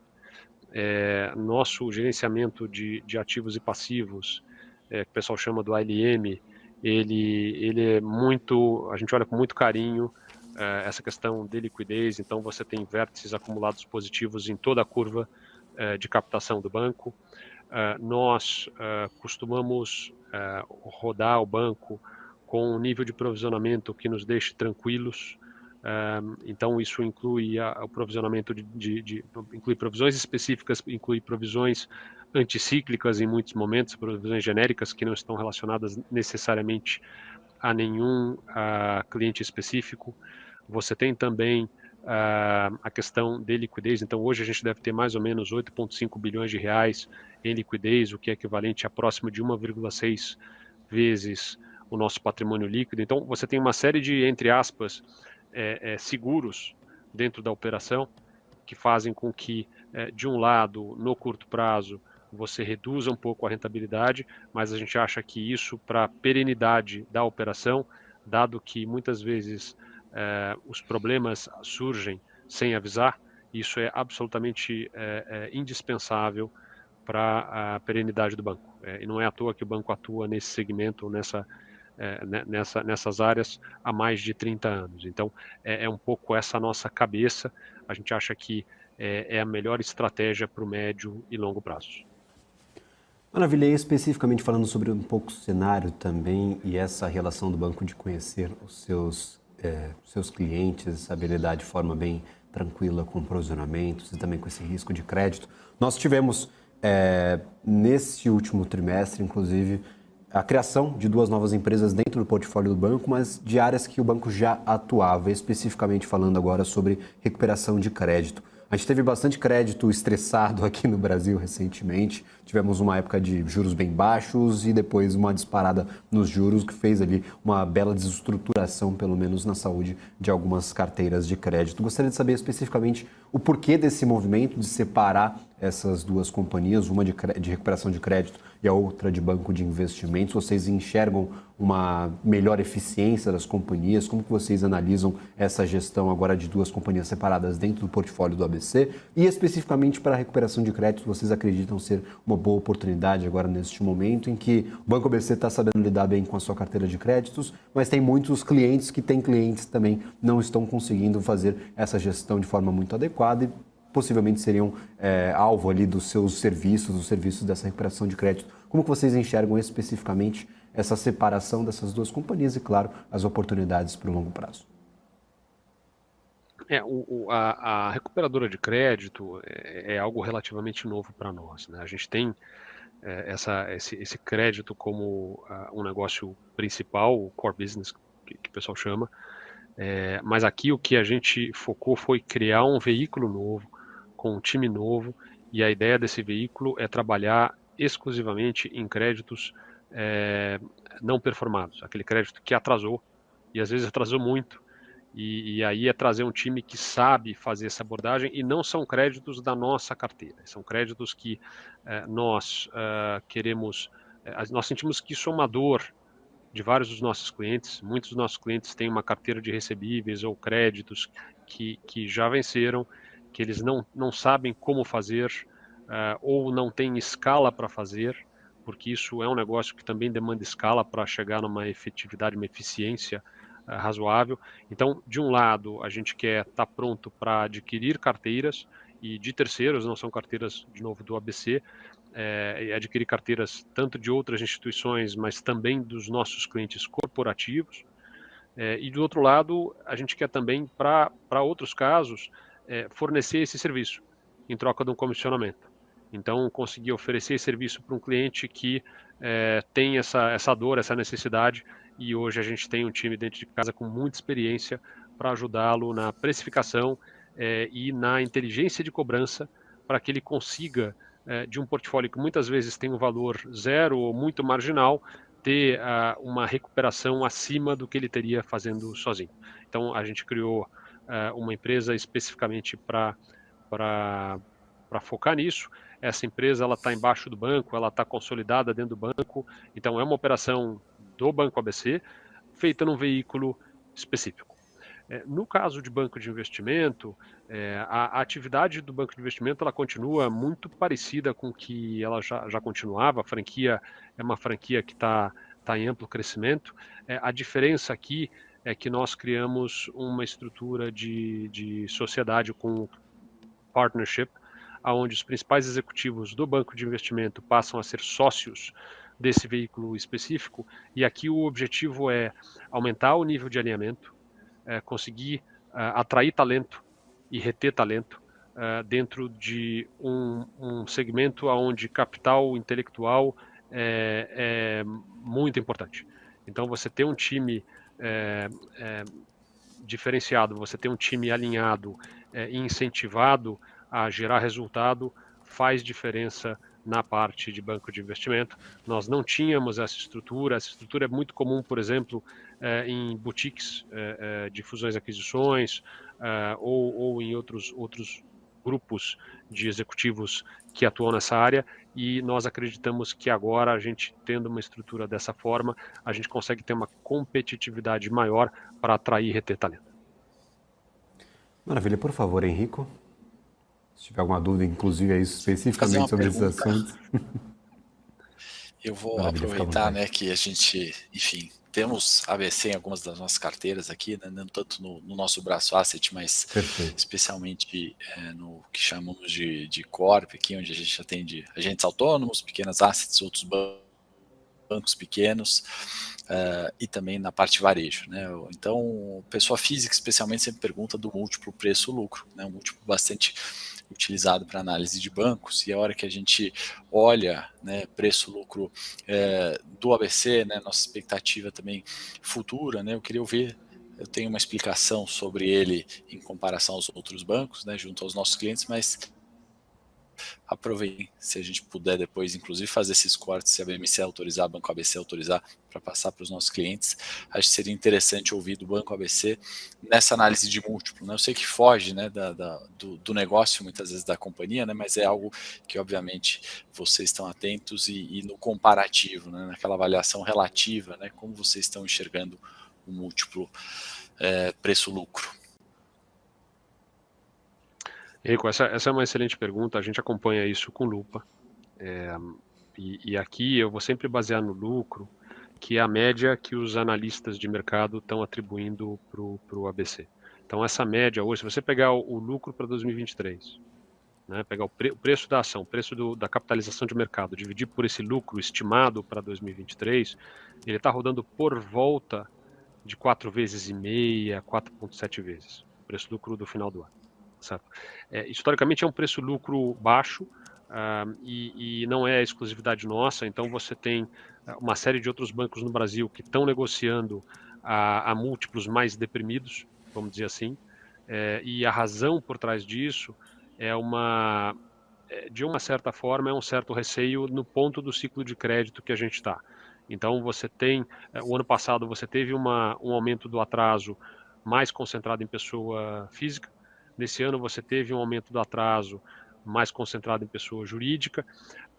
Nosso gerenciamento de ativos e passivos, que o pessoal chama do ALM, ele é muito, a gente olha com muito carinho essa questão de liquidez. Então você tem vértices acumulados positivos em toda a curva de captação do banco. Nós costumamos rodar o banco com um nível de provisionamento que nos deixe tranquilos. Então isso inclui o provisionamento inclui provisões específicas, inclui provisões anticíclicas em muitos momentos, provisões genéricas que não estão relacionadas necessariamente a nenhum cliente específico. Você tem também a questão de liquidez. Então hoje a gente deve ter mais ou menos 8,5 bilhões de reais em liquidez, o que é equivalente a próximo de 1,6 vezes o nosso patrimônio líquido. Então você tem uma série de, entre aspas, seguros dentro da operação que fazem com que, de um lado, no curto prazo, você reduza um pouco a rentabilidade, mas a gente acha que isso, para a perenidade da operação, dado que muitas vezes os problemas surgem sem avisar, isso é absolutamente indispensável para a perenidade do banco. E não é à toa que o banco atua nesse segmento, nessas áreas há mais de 30 anos. Então, é um pouco essa a nossa cabeça. A gente acha que é a melhor estratégia para o médio e longo prazo. Maravilha, e especificamente falando sobre um pouco o cenário também e essa relação do banco de conhecer os seus clientes, saber lidar de forma bem tranquila com provisionamentos e também com esse risco de crédito. Nós tivemos, nesse último trimestre, inclusive, a criação de 2 novas empresas dentro do portfólio do banco, mas de áreas que o banco já atuava, especificamente falando agora sobre recuperação de crédito. A gente teve bastante crédito estressado aqui no Brasil recentemente, tivemos uma época de juros bem baixos e depois uma disparada nos juros que fez ali uma bela desestruturação, pelo menos na saúde de algumas carteiras de crédito. Gostaria de saber especificamente o porquê desse movimento de separar essas duas companhias, uma de recuperação de crédito e a outra de banco de investimentos? Vocês enxergam uma melhor eficiência das companhias? Como que vocês analisam essa gestão agora de duas companhias separadas dentro do portfólio do ABC? E especificamente para a recuperação de crédito, vocês acreditam ser uma boa oportunidade agora neste momento em que o Banco ABC está sabendo lidar bem com a sua carteira de créditos, mas tem muitos clientes que têm clientes que também não estão conseguindo fazer essa gestão de forma muito adequada e possivelmente seriam alvo ali dos seus serviços, dos serviços dessa recuperação de crédito. Como que vocês enxergam especificamente essa separação dessas duas companhias e, claro, as oportunidades para o longo prazo? A recuperadora de crédito é algo relativamente novo para nós, né? A gente tem esse crédito como um negócio principal, o core business, que o pessoal chama, mas aqui o que a gente focou foi criar um veículo novo, com um time novo, e a ideia desse veículo é trabalhar exclusivamente em créditos não performados, aquele crédito que atrasou, e às vezes atrasou muito, e aí é trazer um time que sabe fazer essa abordagem, e não são créditos da nossa carteira, são créditos que nós queremos, nós sentimos que isso é uma dor de vários dos nossos clientes. Muitos dos nossos clientes têm uma carteira de recebíveis ou créditos que já venceram, que eles não sabem como fazer ou não têm escala para fazer, porque isso é um negócio que também demanda escala para chegar numa efetividade, uma eficiência razoável. Então, de um lado, a gente quer estar pronto para adquirir carteiras e de terceiros, não são carteiras, de novo, do ABC, adquirir carteiras tanto de outras instituições, mas também dos nossos clientes corporativos. E do outro lado, a gente quer também, para outros casos, fornecer esse serviço em troca de um comissionamento. Então, conseguir oferecer esse serviço para um cliente que tem essa dor, essa necessidade, e hoje a gente tem um time dentro de casa com muita experiência para ajudá-lo na precificação e na inteligência de cobrança, para que ele consiga, de um portfólio que muitas vezes tem um valor zero ou muito marginal, ter uma recuperação acima do que ele teria fazendo sozinho. Então, a gente criou uma empresa especificamente para focar nisso. Essa empresa está embaixo do banco, ela está consolidada dentro do banco, então é uma operação do Banco ABC, feita num veículo específico. No caso de banco de investimento, a atividade do banco de investimento ela continua muito parecida com o que ela já continuava. A franquia é uma franquia que está em amplo crescimento. A diferença aqui é que nós criamos uma estrutura de sociedade com partnership, onde os principais executivos do banco de investimento passam a ser sócios desse veículo específico, e aqui o objetivo é aumentar o nível de alinhamento, conseguir atrair talento e reter talento dentro de um segmento onde capital intelectual é muito importante. Então, você ter um time diferenciado, você ter um time alinhado e incentivado a gerar resultado, faz diferença na parte de banco de investimento. Nós não tínhamos essa estrutura é muito comum, por exemplo, em boutiques de fusões e aquisições ou em outros grupos de executivos que atuam nessa área, e nós acreditamos que agora, a gente tendo uma estrutura dessa forma, a gente consegue ter uma competitividade maior para atrair e reter talento. Maravilha. Por favor, Henrico. Se tiver alguma dúvida, inclusive, aí, especificamente sobre esses assuntos. Eu vou aproveitar, né, que a gente, enfim, temos ABC em algumas das nossas carteiras aqui, né, não tanto no nosso braço asset, mas especialmente no que chamamos de corp, aqui onde a gente atende agentes autônomos, pequenas assets, outros bancos pequenos, e também na parte varejo, né? Então, pessoa física especialmente sempre pergunta do múltiplo preço-lucro, né? Um múltiplo bastante utilizado para análise de bancos, e a hora que a gente olha, né, preço-lucro do ABC, né, nossa expectativa também futura, né, eu tenho uma explicação sobre ele em comparação aos outros bancos, né, junto aos nossos clientes, mas aproveitem, se a gente puder depois, inclusive, fazer esses cortes, se a BMC autorizar, Banco ABC autorizar, para passar para os nossos clientes, acho que seria interessante ouvir do Banco ABC nessa análise de múltiplo, né? Eu sei que foge, né, do negócio, muitas vezes, da companhia, né, mas é algo que, obviamente, vocês estão atentos e no comparativo, né, naquela avaliação relativa, né, como vocês estão enxergando o múltiplo preço-lucro. Henrico, essa é uma excelente pergunta, a gente acompanha isso com lupa, e aqui eu vou sempre basear no lucro, que é a média que os analistas de mercado estão atribuindo para o ABC. Então essa média hoje, se você pegar o lucro para 2023, né, pegar o preço da ação, o preço da capitalização de mercado, dividir por esse lucro estimado para 2023, ele está rodando por volta de 4,5 vezes, 4,7 vezes, o preço-lucro do final do ano. Certo? Historicamente é um preço-lucro baixo e não é exclusividade nossa, então você tem uma série de outros bancos no Brasil que estão negociando a múltiplos mais deprimidos, vamos dizer assim, e a razão por trás disso de uma certa forma, é um certo receio no ponto do ciclo de crédito que a gente está. Então você tem, o ano passado você teve um aumento do atraso mais concentrado em pessoa física. Nesse ano você teve um aumento do atraso mais concentrado em pessoa jurídica.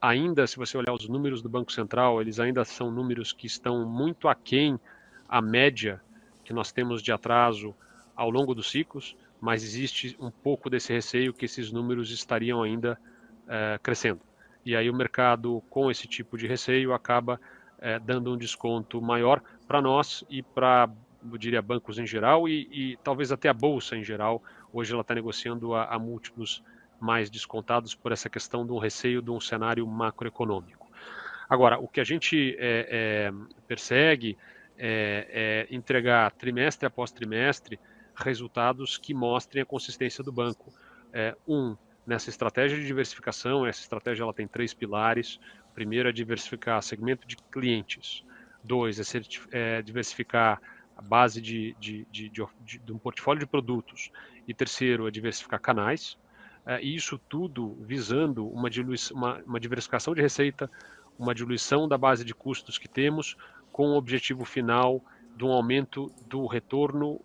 Ainda, se você olhar os números do Banco Central, eles ainda são números que estão muito aquém à média que nós temos de atraso ao longo dos ciclos, mas existe um pouco desse receio que esses números estariam ainda crescendo. E aí o mercado, com esse tipo de receio, acaba dando um desconto maior para nós e para, eu diria, bancos em geral e talvez até a Bolsa em geral. Hoje ela está negociando a múltiplos mais descontados por essa questão de um receio de um cenário macroeconômico. Agora, o que a gente persegue é entregar trimestre após trimestre resultados que mostrem a consistência do banco. Nessa estratégia de diversificação, essa estratégia ela tem 3 pilares. O primeiro é diversificar segmento de clientes. 2 é diversificar a base de um portfólio de produtos. E 3º é diversificar canais. E isso tudo visando uma diversificação de receita, uma diluição da base de custos que temos, com o objetivo final de um aumento do retorno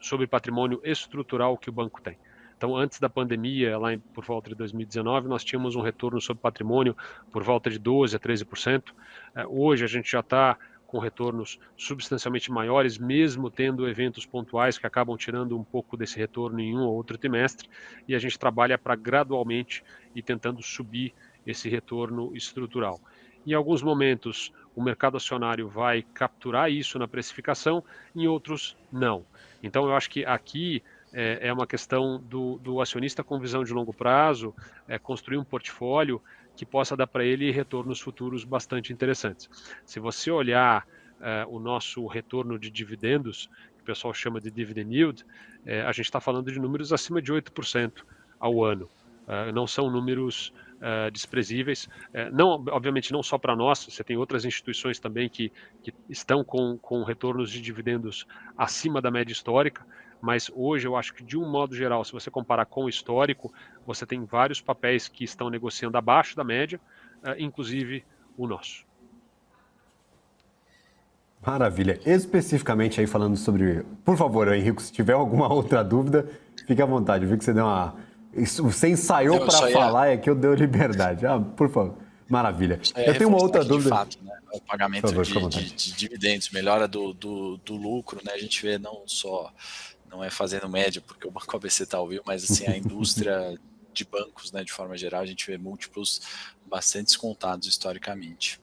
sobre patrimônio estrutural que o banco tem. Então, antes da pandemia, lá por volta de 2019, nós tínhamos um retorno sobre patrimônio por volta de 12% a 13%. Hoje a gente já está com retornos substancialmente maiores, mesmo tendo eventos pontuais que acabam tirando um pouco desse retorno em um ou outro trimestre, e a gente trabalha para gradualmente ir tentando subir esse retorno estrutural. Em alguns momentos, o mercado acionário vai capturar isso na precificação, em outros, não. Então, eu acho que aqui é uma questão do acionista com visão de longo prazo, construir um portfólio que possa dar para ele retornos futuros bastante interessantes. Se você olhar o nosso retorno de dividendos, que o pessoal chama de dividend yield, a gente está falando de números acima de 8% ao ano. Não são números desprezíveis, obviamente não só para nós, você tem outras instituições também que estão com retornos de dividendos acima da média histórica, mas hoje eu acho que de um modo geral, se você comparar com o histórico, você tem vários papéis que estão negociando abaixo da média, inclusive o nosso. Maravilha. Especificamente aí falando sobre... Por favor, Henrico, se tiver alguma outra dúvida, fique à vontade. Eu vi que você deu uma... Você ensaiou para falar e aqui eu dei liberdade. Por favor. Maravilha. Eu tenho uma outra dúvida. De fato, né? O pagamento de dividendos, melhora do lucro, né? A gente vê não é fazendo média, porque o Banco ABC está ao vivo, mas assim, a indústria de bancos, né, de forma geral, a gente vê múltiplos bastante descontados historicamente.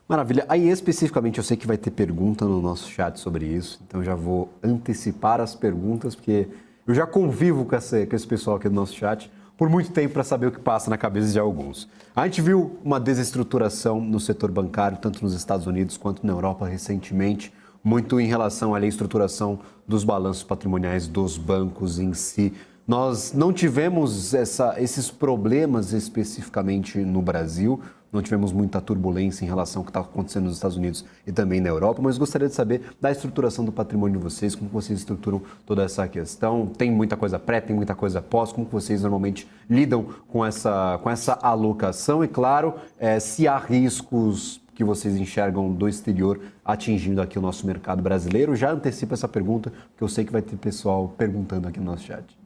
Maravilha. Aí, especificamente, eu sei que vai ter pergunta no nosso chat sobre isso, então já vou antecipar as perguntas, porque eu já convivo com esse pessoal aqui do nosso chat por muito tempo para saber o que passa na cabeça de alguns. A gente viu uma desestruturação no setor bancário, tanto nos Estados Unidos quanto na Europa recentemente, muito em relação à estruturação dos balanços patrimoniais dos bancos em si. Nós não tivemos esses problemas especificamente no Brasil, não tivemos muita turbulência em relação ao que está acontecendo nos Estados Unidos e também na Europa, mas gostaria de saber da estruturação do patrimônio de vocês, como vocês estruturam toda essa questão. Tem muita coisa pré, tem muita coisa pós, como vocês normalmente lidam com essa alocação e, claro, se há riscos que vocês enxergam do exterior atingindo aqui o nosso mercado brasileiro. Já antecipo essa pergunta, porque eu sei que vai ter pessoal perguntando aqui no nosso chat.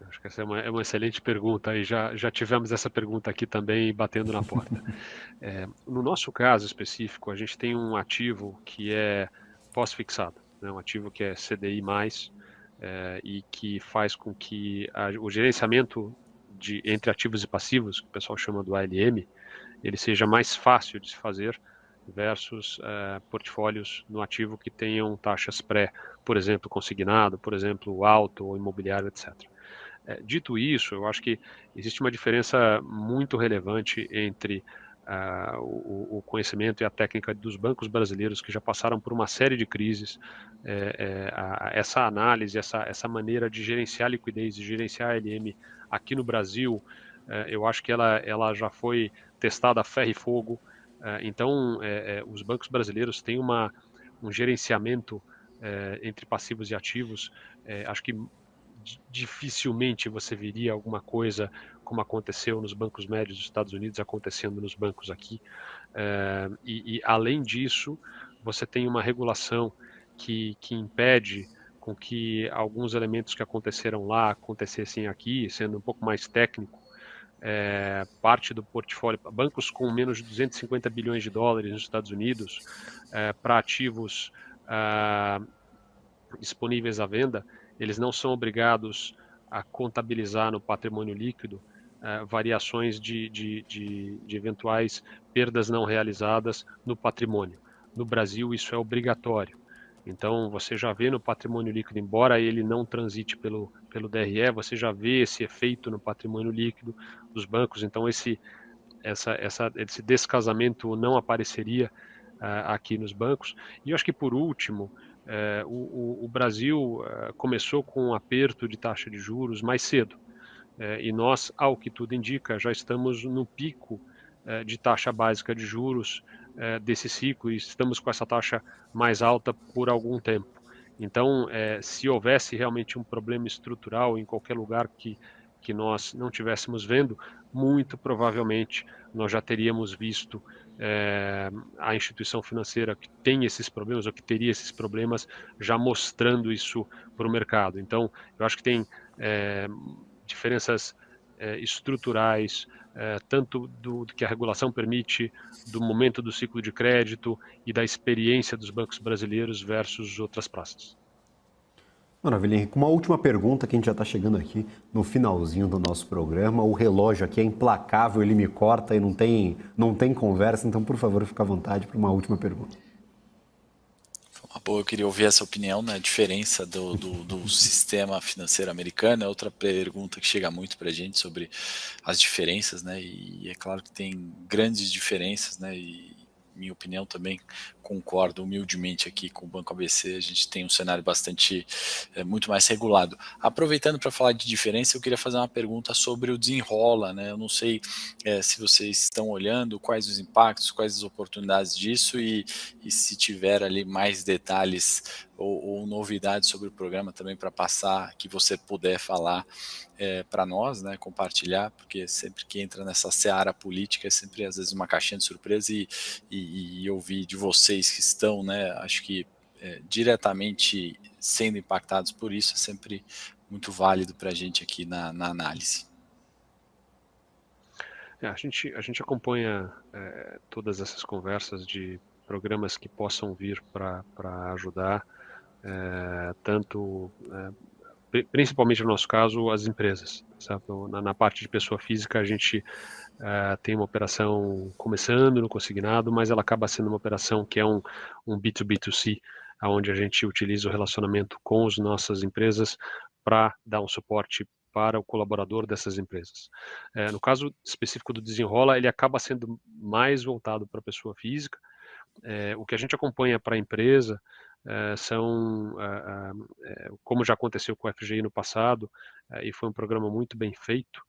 Acho que essa é uma excelente pergunta, e já tivemos essa pergunta aqui também batendo na porta. No nosso caso específico, a gente tem um ativo que é pós-fixado, né? Um ativo que é CDI+, e que faz com que o gerenciamento entre ativos e passivos, que o pessoal chama do ALM, ele seja mais fácil de se fazer versus portfólios no ativo que tenham taxas pré, por exemplo, consignado, por exemplo, auto ou imobiliário, etc. Dito isso, eu acho que existe uma diferença muito relevante entre o conhecimento e a técnica dos bancos brasileiros que já passaram por uma série de crises. Essa análise, essa maneira de gerenciar liquidez e gerenciar ALM aqui no Brasil, eu acho que ela já foi testada a ferro e fogo. Então, os bancos brasileiros têm um gerenciamento entre passivos e ativos. Acho que dificilmente você viria alguma coisa como aconteceu nos bancos médios dos Estados Unidos acontecendo nos bancos aqui. E além disso, você tem uma regulação que impede com que alguns elementos que aconteceram lá acontecessem aqui, sendo um pouco mais técnico. Parte do portfólio, bancos com menos de 250 bilhões de dólares nos Estados Unidos, para ativos disponíveis à venda, eles não são obrigados a contabilizar no patrimônio líquido variações de eventuais perdas não realizadas no patrimônio. No Brasil, isso é obrigatório. Então, você já vê no patrimônio líquido, embora ele não transite pelo DRE, você já vê esse efeito no patrimônio líquido dos bancos. Então, esse descasamento não apareceria aqui nos bancos. E eu acho que, por último, o Brasil começou com um aperto de taxa de juros mais cedo. E nós, ao que tudo indica, já estamos no pico de taxa básica de juros desse ciclo, e estamos com essa taxa mais alta por algum tempo. Então, se houvesse realmente um problema estrutural em qualquer lugar que nós não estivéssemos vendo, muito provavelmente nós já teríamos visto a instituição financeira que tem esses problemas, ou que teria esses problemas, já mostrando isso para o mercado. Então, eu acho que tem diferenças estruturais, tanto do que a regulação permite, do momento do ciclo de crédito e da experiência dos bancos brasileiros versus outras praças. Maravilha, Henrique. Uma última pergunta, que a gente já está chegando aqui no finalzinho do nosso programa. O relógio aqui é implacável, ele me corta e não tem conversa, então, por favor, fique à vontade para uma última pergunta. Eu queria ouvir essa opinião, né? A diferença do sistema financeiro americano. É outra pergunta que chega muito para a gente sobre as diferenças, né? E é claro que tem grandes diferenças, né? E minha opinião também, concordo humildemente aqui com o Banco ABC. A gente tem um cenário muito mais regulado. Aproveitando para falar de diferença, eu queria fazer uma pergunta sobre o Desenrola, né? Eu não sei se vocês estão olhando, quais os impactos, quais as oportunidades disso, e se tiver ali mais detalhes ou novidades sobre o programa também para passar, que você puder falar para nós, né, compartilhar, porque sempre que entra nessa seara política é sempre às vezes uma caixinha de surpresa, e ouvir de vocês que estão, né, acho que diretamente sendo impactados por isso é sempre muito válido para a gente aqui na análise. A gente acompanha todas essas conversas de programas que possam vir para ajudar, principalmente no nosso caso, as empresas. Sabe? Na parte de pessoa física, a gente tem uma operação começando no consignado, mas ela acaba sendo uma operação que é um B2B2C, onde a gente utiliza o relacionamento com as nossas empresas para dar um suporte para o colaborador dessas empresas. No caso específico do Desenrola, ele acaba sendo mais voltado para a pessoa física. O que a gente acompanha para a empresa são, como já aconteceu com o FGI no passado, e foi um programa muito bem feito,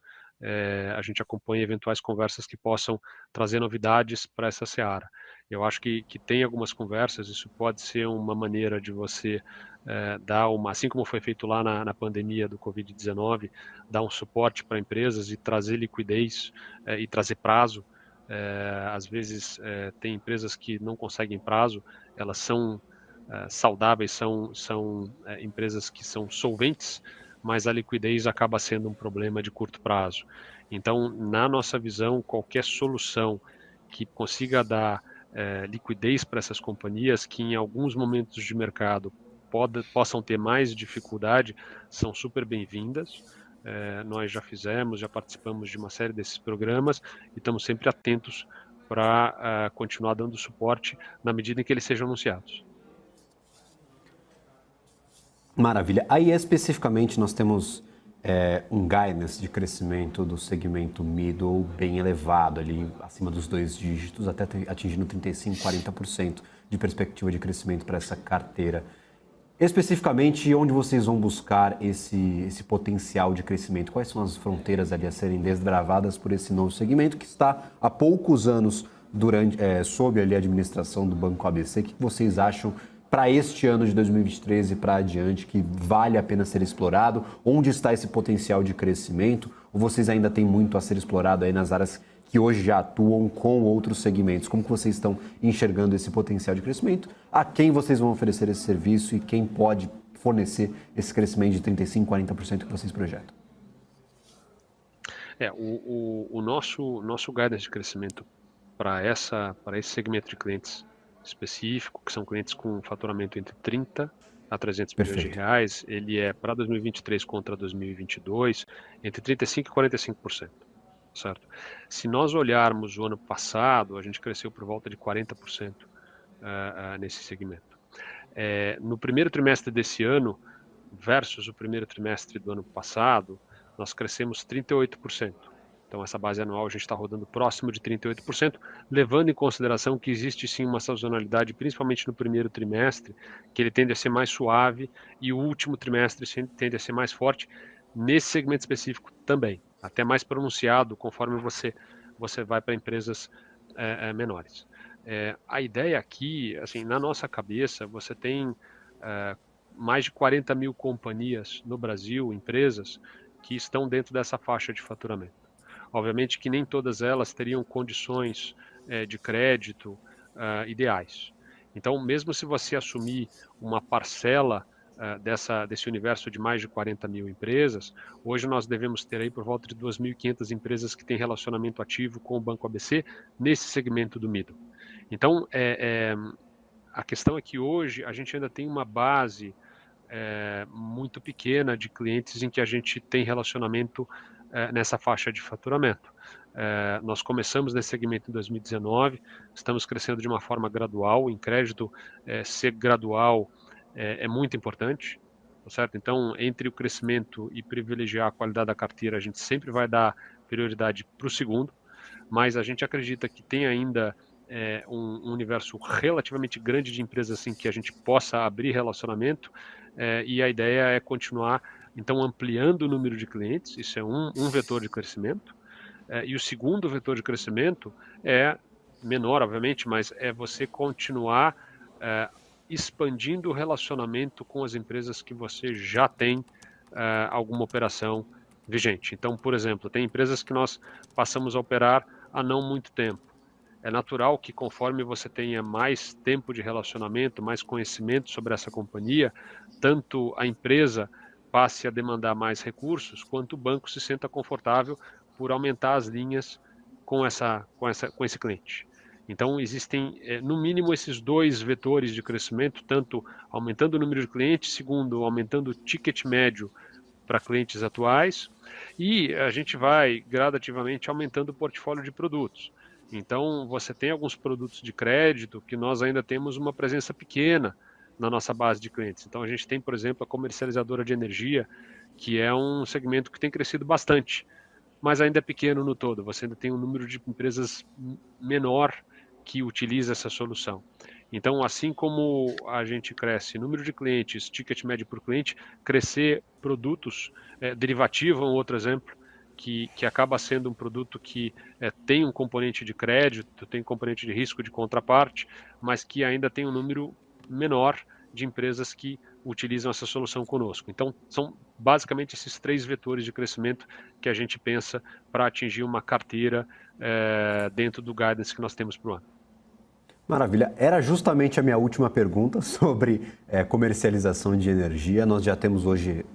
a gente acompanha eventuais conversas que possam trazer novidades para essa seara. Eu acho que tem algumas conversas, isso pode ser uma maneira de você dar assim como foi feito lá na pandemia do Covid-19, dar um suporte para empresas e trazer liquidez e trazer prazo. Às vezes tem empresas que não conseguem prazo, elas são saudáveis, são empresas que são solventes, mas a liquidez acaba sendo um problema de curto prazo. Então, na nossa visão, qualquer solução que consiga dar liquidez para essas companhias que em alguns momentos de mercado possam ter mais dificuldade, são super bem-vindas. Nós já participamos de uma série desses programas e estamos sempre atentos para continuar dando suporte na medida em que eles sejam anunciados. Maravilha. Aí, especificamente, nós temos um guidance de crescimento do segmento middle bem elevado, ali acima dos 2 dígitos, até atingindo 35%, 40% de perspectiva de crescimento para essa carteira. Especificamente, onde vocês vão buscar esse potencial de crescimento? Quais são as fronteiras ali a serem desbravadas por esse novo segmento que está há poucos anos sob ali a administração do Banco ABC? O que vocês acham para este ano de 2023 e para adiante que vale a pena ser explorado? Onde está esse potencial de crescimento? Ou vocês ainda têm muito a ser explorado aí nas áreas que hoje já atuam com outros segmentos? Como que vocês estão enxergando esse potencial de crescimento? A quem vocês vão oferecer esse serviço e quem pode fornecer esse crescimento de 35%, 40% que vocês projetam? O nosso guidance de crescimento para esse segmento de clientes específico, que são clientes com faturamento entre 30 a 300 milhões de reais, ele é para 2023 contra 2022 entre 35% e 45%. Certo? Se nós olharmos o ano passado, a gente cresceu por volta de 40% nesse segmento. No primeiro trimestre desse ano, versus o primeiro trimestre do ano passado, nós crescemos 38%. Então, essa base anual a gente está rodando próximo de 38%, levando em consideração que existe sim uma sazonalidade, principalmente no primeiro trimestre, que ele tende a ser mais suave, e o último trimestre tende a ser mais forte, nesse segmento específico também, até mais pronunciado conforme você vai para empresas menores. A ideia aqui, assim, na nossa cabeça, você tem mais de 40 mil companhias no Brasil, empresas, que estão dentro dessa faixa de faturamento. Obviamente que nem todas elas teriam condições de crédito ideais. Então, mesmo se você assumir uma parcela desse universo de mais de 40 mil empresas, hoje nós devemos ter aí por volta de 2.500 empresas que têm relacionamento ativo com o Banco ABC nesse segmento do middle. Então, a questão é que hoje a gente ainda tem uma base muito pequena de clientes em que a gente tem relacionamento nessa faixa de faturamento. Nós começamos nesse segmento em 2019, estamos crescendo de uma forma gradual, em crédito ser gradual é muito importante, certo? Então, entre o crescimento e privilegiar a qualidade da carteira, a gente sempre vai dar prioridade para o segundo, mas a gente acredita que tem ainda um universo relativamente grande de empresas assim que a gente possa abrir relacionamento, e a ideia é continuar então ampliando o número de clientes. Isso é um vetor de crescimento, e o segundo vetor de crescimento é menor, obviamente, mas é você continuar expandindo o relacionamento com as empresas que você já tem alguma operação vigente. Então, por exemplo, tem empresas que nós passamos a operar há não muito tempo. É natural que conforme você tenha mais tempo de relacionamento, mais conhecimento sobre essa companhia, tanto a empresa passe a demandar mais recursos, quanto o banco se sinta confortável por aumentar as linhas com esse cliente. Então, existem, no mínimo, esses dois vetores de crescimento, tanto aumentando o número de clientes, segundo, aumentando o ticket médio para clientes atuais, e a gente vai gradativamente aumentando o portfólio de produtos. Então, você tem alguns produtos de crédito que nós ainda temos uma presença pequena na nossa base de clientes. Então, a gente tem, por exemplo, a comercializadora de energia, que é um segmento que tem crescido bastante, mas ainda é pequeno no todo. Você ainda tem um número de empresas menor que utiliza essa solução. Então, assim como a gente cresce número de clientes, ticket médio por cliente, crescer produtos, derivativo é um outro exemplo, que acaba sendo um produto que tem um componente de crédito, tem um componente de risco de contraparte, mas que ainda tem um número menor de empresas que utilizam essa solução conosco. Então, são basicamente esses 3 vetores de crescimento que a gente pensa para atingir uma carteira dentro do guidance que nós temos para o ano. Maravilha. Era justamente a minha última pergunta sobre comercialização de energia. Nós já temos hoje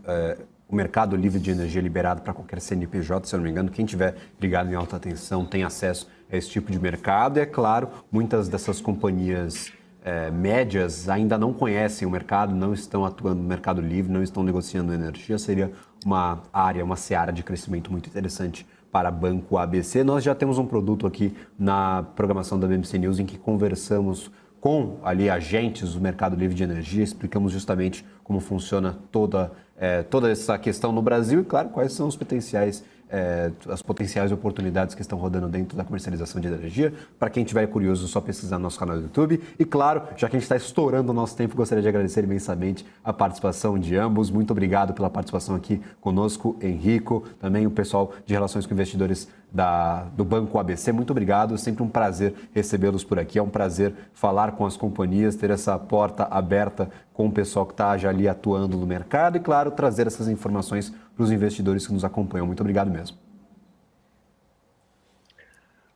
o mercado livre de energia liberado para qualquer CNPJ, se eu não me engano. Quem tiver ligado em alta tensão tem acesso a esse tipo de mercado. E, é claro, muitas dessas companhias médias ainda não conhecem o mercado, não estão atuando no mercado livre, não estão negociando energia. Seria uma área, uma seara de crescimento muito interessante para Banco ABC. Nós já temos um produto aqui na programação da BMC News em que conversamos com ali agentes do mercado livre de energia, explicamos justamente como funciona toda essa questão no Brasil e, claro, quais são os as potenciais oportunidades que estão rodando dentro da comercialização de energia. Para quem estiver curioso, é só pesquisar no nosso canal do YouTube. E, claro, já que a gente está estourando o nosso tempo, gostaria de agradecer imensamente a participação de ambos. Muito obrigado pela participação aqui conosco, Henrico, também o pessoal de Relações com Investidores do Banco ABC. Muito obrigado, sempre um prazer recebê-los por aqui. É um prazer falar com as companhias, ter essa porta aberta com o pessoal que está já ali atuando no mercado e, claro, trazer essas informações para os investidores que nos acompanham. Muito obrigado mesmo.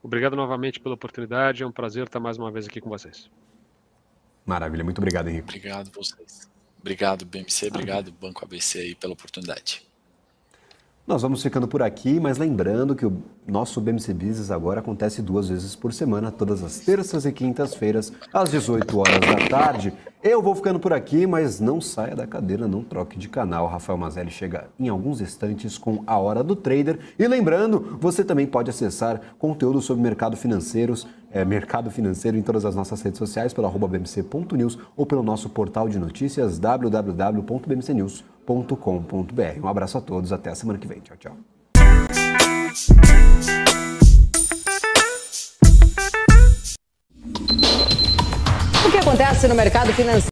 Obrigado novamente pela oportunidade. É um prazer estar mais uma vez aqui com vocês. Maravilha. Muito obrigado, Henrique. Obrigado a vocês. Obrigado, BMC. Obrigado, Banco ABC, aí, pela oportunidade. Nós vamos ficando por aqui, mas lembrando que o nosso BMC Business agora acontece 2 vezes por semana, todas as terças e quintas-feiras, às 18 horas da tarde. Eu vou ficando por aqui, mas não saia da cadeira, não troque de canal. Rafael Mazzelli chega em alguns instantes com a Hora do Trader. E lembrando, você também pode acessar conteúdo sobre mercado financeiro em todas as nossas redes sociais, pelo @bmc.news ou pelo nosso portal de notícias www.bmcnews.com.br. Um abraço a todos, até a semana que vem. Tchau, tchau. O que acontece no mercado financeiro?